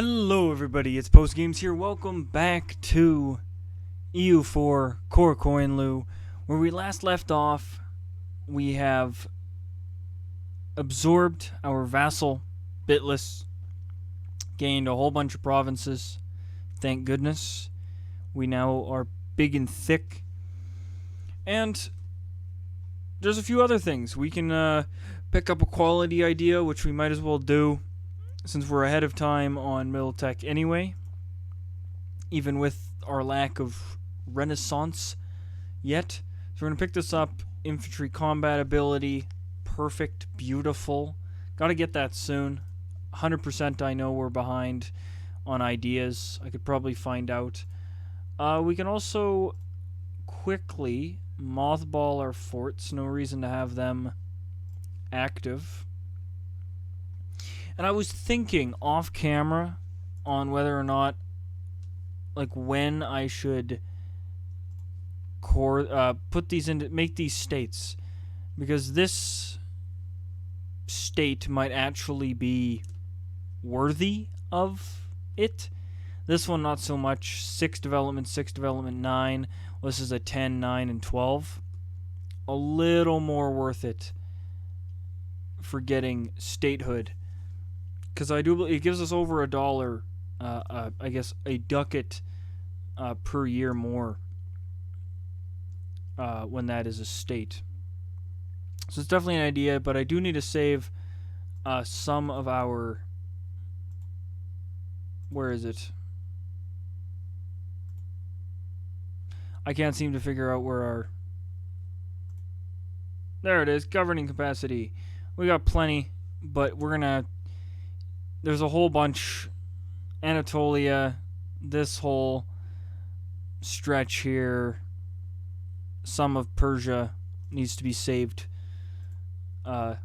Hello everybody, it's Post Games here. Welcome back to EU4 Qara Qoyunlu. Where we last left off, we have absorbed our vassal Bitless, gained a whole bunch of provinces. Thank goodness. We now are big and thick. And there's a few other things. We can pick up a quality idea, which we might as well do, since we're ahead of time on middle tech anyway, even with our lack of renaissance yet. So we're going to pick this up. Infantry combat ability, perfect, beautiful. Gotta get that soon. 100% I know we're behind on ideas. I could probably find out. We can also quickly mothball our forts. No reason to have them active. And I was thinking off camera on whether or not, like, when I should put these into, make these states, because this state might actually be worthy of it. This one not so much. 6 development 9. Well, this is a 10, 9, and 12. A little more worth it for getting statehood. Because I do believe it gives us over $1, I guess a ducat per year more when that is a state. So it's definitely an idea, but I do need to save some of our... Where is it? I can't seem to figure out where our... There it is, governing capacity. We got plenty, but we're going to... There's a whole bunch. Anatolia, this whole stretch here, some of Persia needs to be saved. We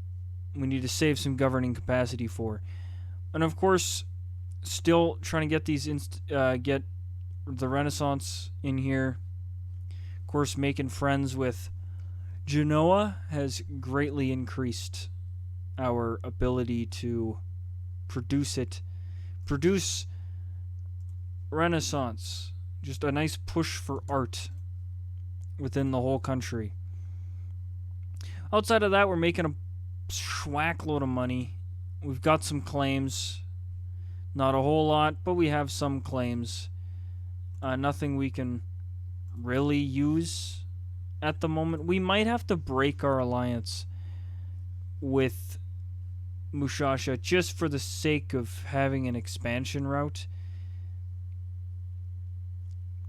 need to save some governing capacity for. And of course, still trying to get these get the Renaissance in here. Of course, making friends with Genoa has greatly increased our ability to produce Renaissance. Just a nice push for art within the whole country. Outside of that, we're making a schwack load of money. We've got some claims. Not a whole lot, but we have some claims. Nothing we can really use at the moment. We might have to break our alliance with Mushasha just for the sake of having an expansion route.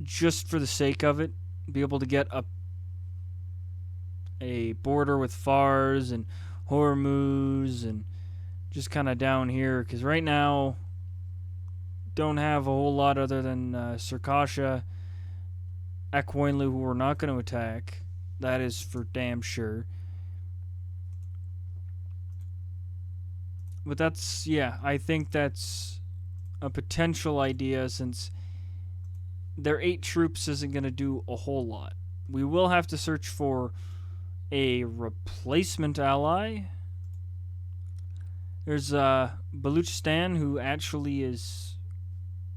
Just for the sake of it. Be able to get a border with Fars and Hormuz and just kind of down here. Because right now, don't have a whole lot other than Circassia, Qoyunlu, who we're not going to attack. That is for damn sure. But that's, yeah, I think that's a potential idea, since their 8 troops isn't going to do a whole lot. We will have to search for a replacement ally. There's Baluchistan, who actually is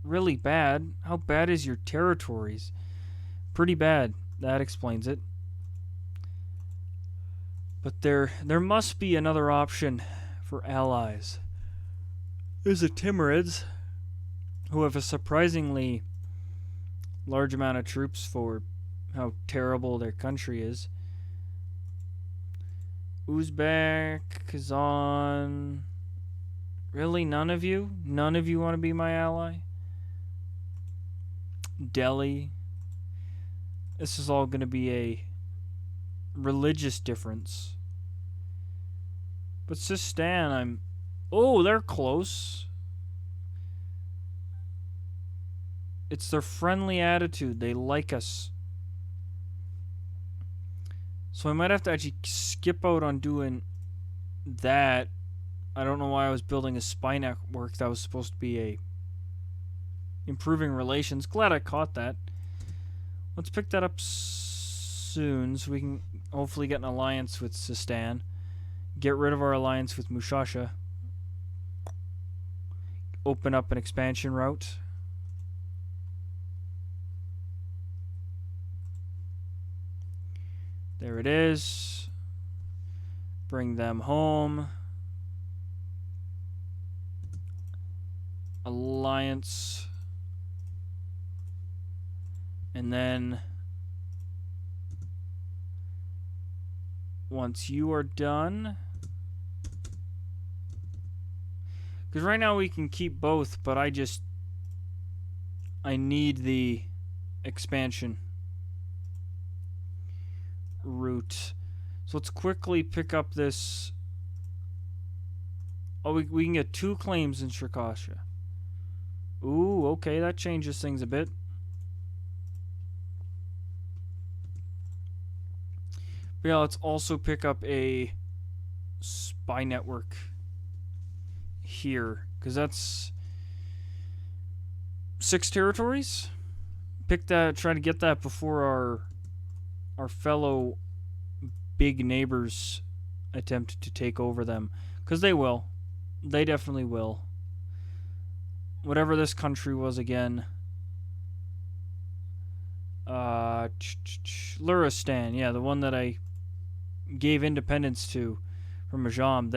really bad. How bad is your territories? Pretty bad. That explains it. But there must be another option for allies. There's the Timurids, who have a surprisingly large amount of troops for how terrible their country is. Uzbek, Kazan. Really, none of you? None of you want to be my ally? Delhi. This is all going to be a religious difference. But Sistan, oh, they're close. It's their friendly attitude. They like us. So I might have to actually skip out on doing that. I don't know why I was building a spy network. That was supposed to be a improving relations. Glad I caught that. Let's pick that up soon so we can hopefully get an alliance with Sistan. Get rid of our alliance with Mushasha. open up an expansion route. There it is. Bring them home. Alliance. And then once you are done, because right now we can keep both, but I need the expansion route. So let's quickly pick up this. Oh, we can get 2 claims in Shirkasha. Ooh, okay, that changes things a bit. But yeah, let's also pick up a spy network here, because that's 6 territories. Pick that, try to get that before our fellow big neighbors attempt to take over them, because they will. They definitely will. Whatever this country was again. Luristan, yeah, the one that I gave independence to from Ajam.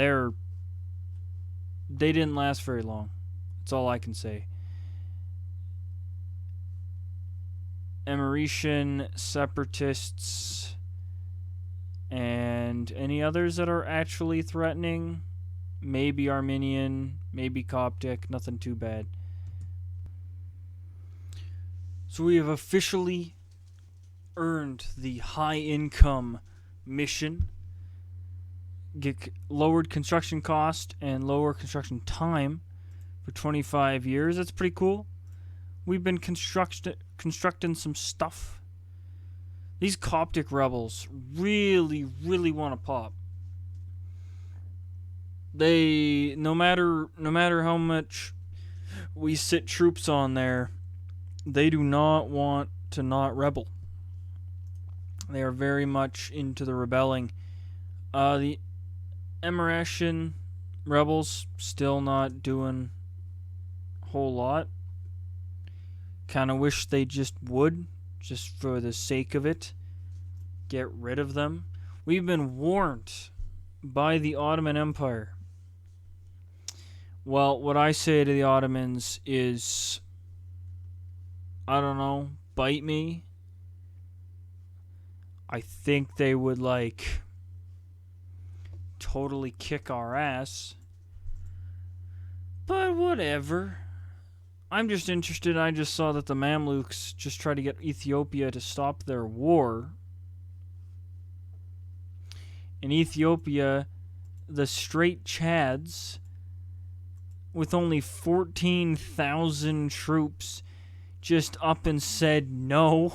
They didn't last very long. That's all I can say. Emiratian separatists and any others that are actually threatening. Maybe Armenian, maybe Coptic, nothing too bad. So we have officially earned the high income mission. Get lowered construction cost and lower construction time for 25 years. That's pretty cool. We've been constructing some stuff. These Coptic rebels really, really want to pop. They, no matter how much we sit troops on there, they do not want to not rebel. They are very much into the rebelling. The Emiratian rebels still not doing a whole lot. Kind of wish they just would, just for the sake of it, get rid of them. We've been warned by the Ottoman Empire. Well, what I say to the Ottomans is, I don't know, bite me. I think they would, like, totally kick our ass. But whatever. I'm just interested. I just saw that the Mamluks just tried to get Ethiopia to stop their war. In Ethiopia, the Straight Chads, with only 14,000 troops, just up and said no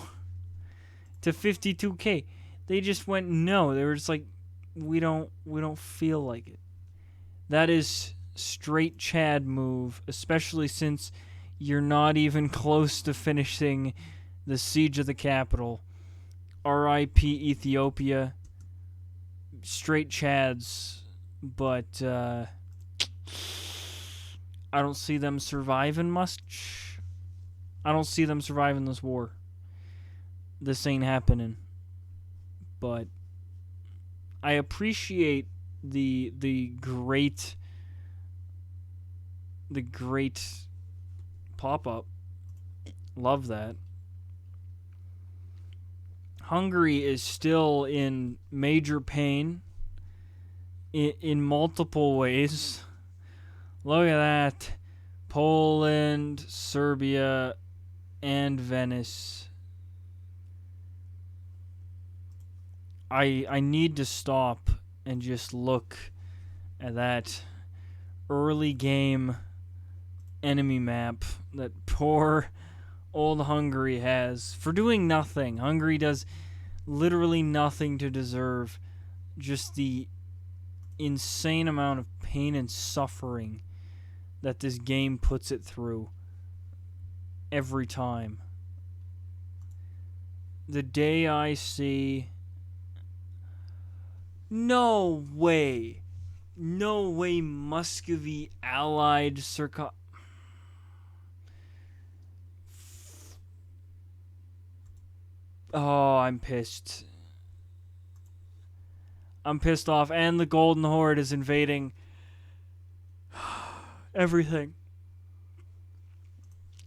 to 52K. They just went no. They were just like, we don't feel like it. That is straight Chad move, especially since you're not even close to finishing the siege of the capital. R.I.P. Ethiopia. Straight Chads, but I don't see them surviving much. I don't see them surviving this war. This ain't happening. But I appreciate the great pop-up. Love that. Hungary is still in major pain in multiple ways. Look at that. Poland, Serbia, and Venice. I need to stop and just look at that early game enemy map that poor old Hungary has for doing nothing. Hungary does literally nothing to deserve just the insane amount of pain and suffering that this game puts it through every time. The day I see... No way Muscovy allied Oh, I'm pissed. I'm pissed off, and the Golden Horde is invading everything.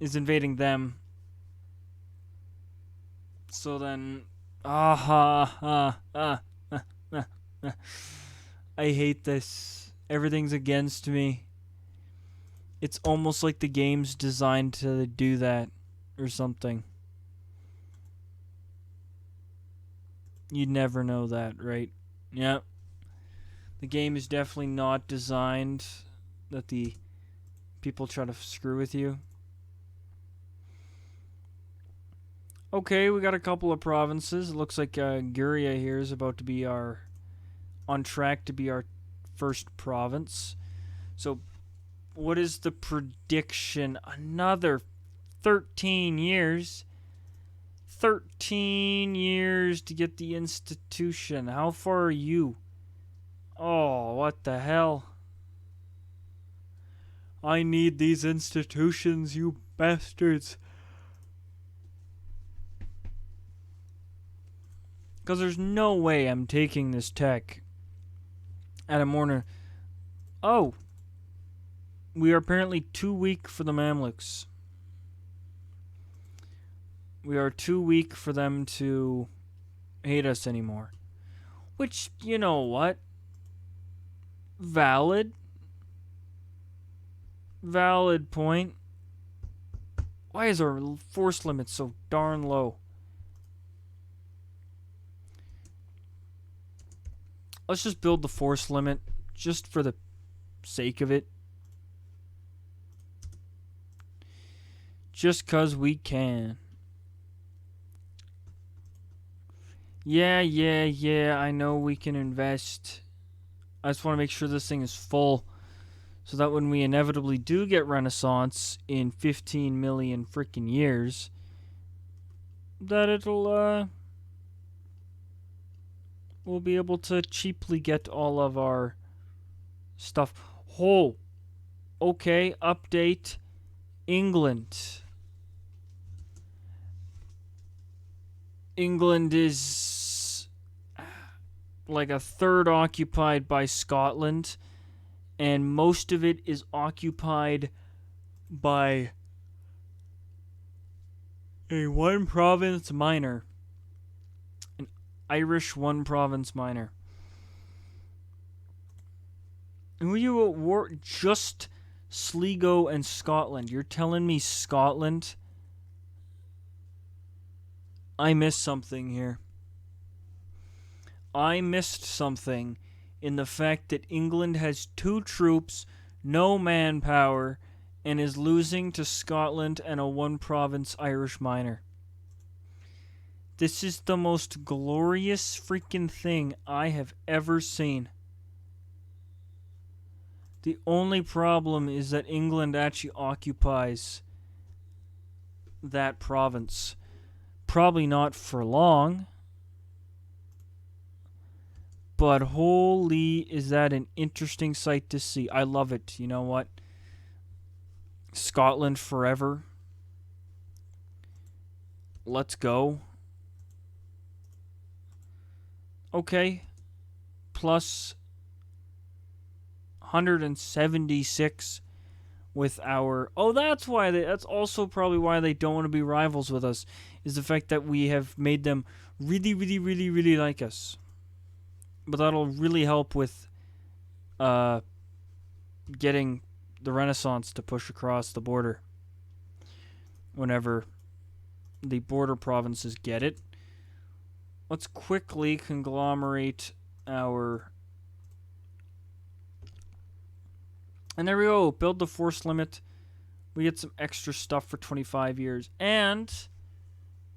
Is invading them. So then, I hate this. Everything's against me. It's almost like the game's designed to do that or something. You'd never know that, right? Yeah. The game is definitely not designed that the people try to screw with you. Okay, we got a couple of provinces. It looks like Guria here is about to be on track to be our first province. So, what is the prediction? Another 13 years. 13 years to get the institution. How far are you? Oh, what the hell? I need these institutions, you bastards. Because there's no way I'm taking this tech at a more... Oh! We are apparently too weak for the Mamluks. We are too weak for them to hate us anymore. Which, you know what? Valid. Valid point. Why is our force limit so darn low? Let's just build the force limit just for the sake of it. Just 'cause we can. Yeah, I know we can invest. I just want to make sure this thing is full so that when we inevitably do get Renaissance in 15 million freaking years, that it'll, we'll be able to cheaply get all of our stuff. Oh, okay, update. England. England is like a third occupied by Scotland, and most of it is occupied by a one province minor. An Irish one province minor. And were you at war? Just Sligo and Scotland. You're telling me Scotland? I missed something here. I missed something in the fact that England has 2 troops, no manpower, and is losing to Scotland and a one-province Irish minor. This is the most glorious freaking thing I have ever seen. The only problem is that England actually occupies that province. Probably not for long. But holy, is that an interesting sight to see. I love it. You know what? Scotland forever. Let's go. Okay. Plus 176 with our... Oh, that's why that's also probably why they don't want to be rivals with us, is the fact that we have made them really, really, really, really like us. But that'll really help with getting the Renaissance to push across the border whenever the border provinces get it. Let's quickly conglomerate our... And there we go. Build the force limit. We get some extra stuff for 25 years. And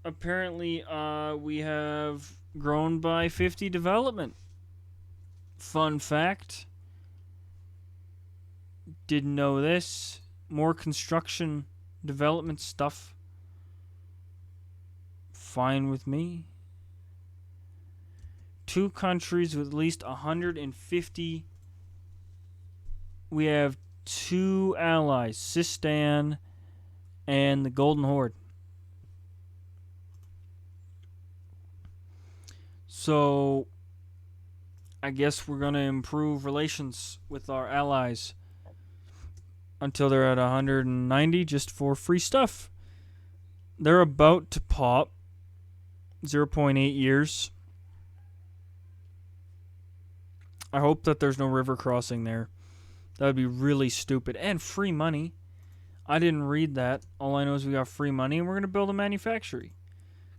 apparently we have grown by 50 development. Fun fact. Didn't know this. More construction development stuff. Fine with me. 2 countries with at least 150. We have 2 allies, Sistan and the Golden Horde. So I guess we're going to improve relations with our allies until they're at 190 just for free stuff. They're about to pop 0.8 years. I hope that there's no river crossing there. That would be really stupid. And free money. I didn't read that. All I know is we got free money and we're going to build a manufactory.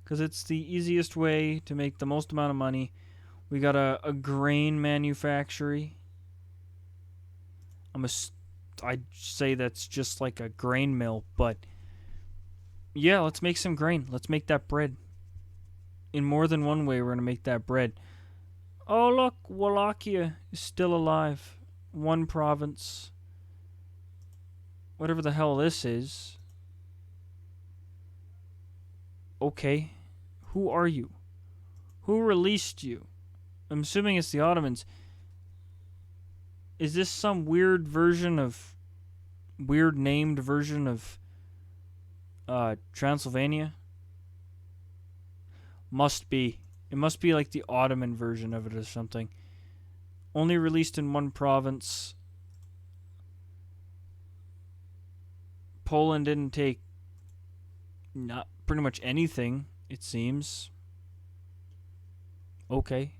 Because it's the easiest way to make the most amount of money. We got a grain manufactory. I'd say that's just like a grain mill, but yeah, let's make some grain. Let's make that bread. In more than one way, we're going to make that bread. Oh, look, Wallachia is still alive. One province. Whatever the hell this is. Okay. Who are you? Who released you? I'm assuming it's the Ottomans. Is this some weird named version of Transylvania? Must be. It must be like the Ottoman version of it or something. Only released in one province. Poland didn't take not pretty much anything, it seems. Okay.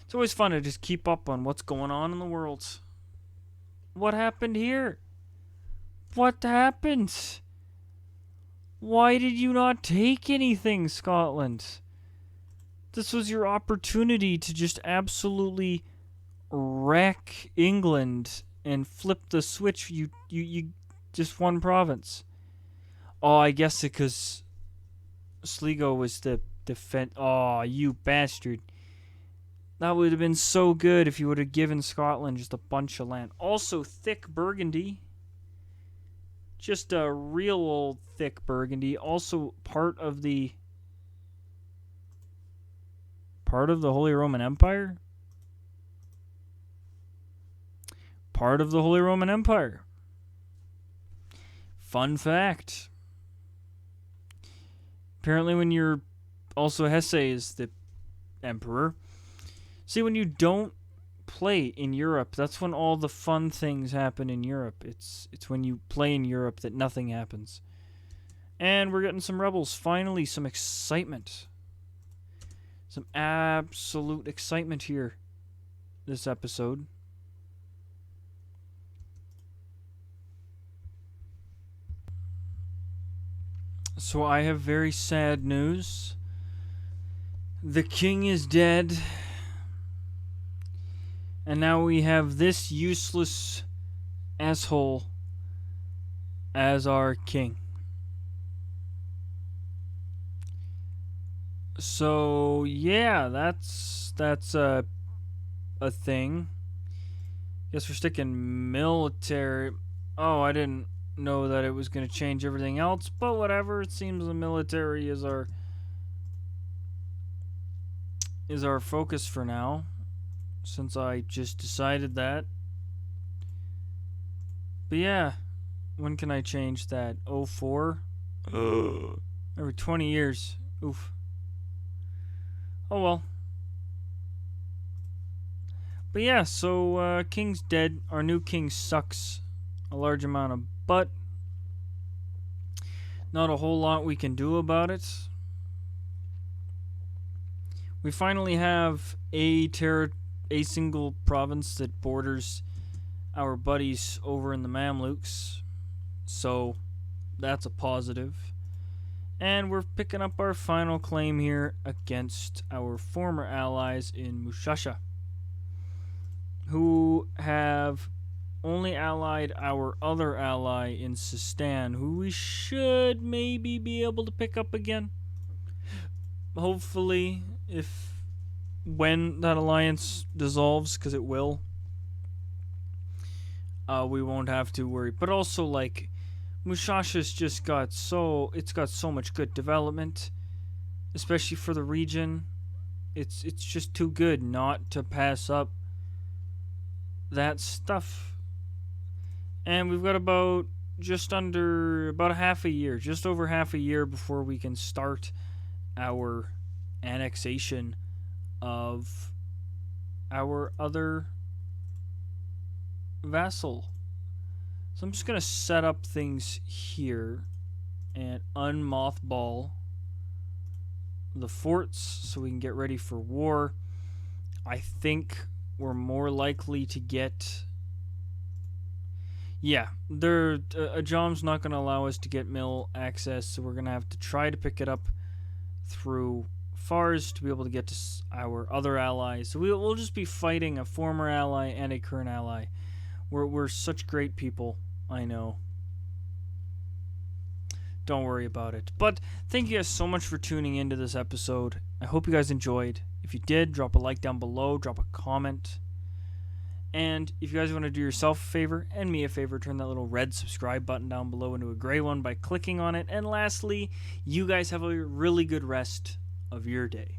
It's always fun to just keep up on what's going on in the world. What happened here? What happened? Why did you not take anything, Scotland? This was your opportunity to just absolutely wreck England and flip the switch. You just one province. Oh, I guess it because Sligo was the defense. Oh, you bastard. That would have been so good if you would have given Scotland just a bunch of land. Also, thick Burgundy. Just a real old thick Burgundy. Also part of the Holy Roman Empire. Part of the Holy Roman Empire. Fun fact. Apparently when you're also Hesse is the emperor. See, when you don't play in Europe, that's when all the fun things happen in Europe. It's when you play in Europe that nothing happens. And we're getting some rebels. Finally, some excitement. Some absolute excitement here this episode. So I have very sad news. The king is dead. And now we have this useless asshole as our king. So yeah, that's a thing. Guess we're sticking military. Oh, I didn't know that it was going to change everything else, but whatever. It seems the military is our focus for now. Since I just decided that. But yeah, when can I change that? Eu4? Every 20 years. Oof. Oh well. But yeah, so king's dead. Our new king sucks a large amount of butt. Not a whole lot we can do about it. We finally have a single province that borders our buddies over in the Mamluks. So that's a positive. And we're picking up our final claim here against our former allies in Mushasha, who have only allied our other ally in Sistan, who we should maybe be able to pick up again. Hopefully, when that alliance dissolves, because it will, we won't have to worry. But also, like, Mushasha's just got so much good development, especially for the region. It's just too good not to pass up that stuff. And we've got about half a year, just over half a year before we can start our annexation of our other vassal. So I'm just going to set up things here and unmothball the forts so we can get ready for war. I think we're more likely to get... Yeah, Ajam's not going to allow us to get mill access, so we're going to have to try to pick it up through Fars to be able to get to our other allies. So we'll just be fighting a former ally and a current ally. We're such great people, I know. Don't worry about it. But thank you guys so much for tuning into this episode. I hope you guys enjoyed. If you did, drop a like down below, drop a comment. And if you guys want to do yourself a favor and me a favor, turn that little red subscribe button down below into a gray one by clicking on it. And lastly, you guys have a really good rest of your day.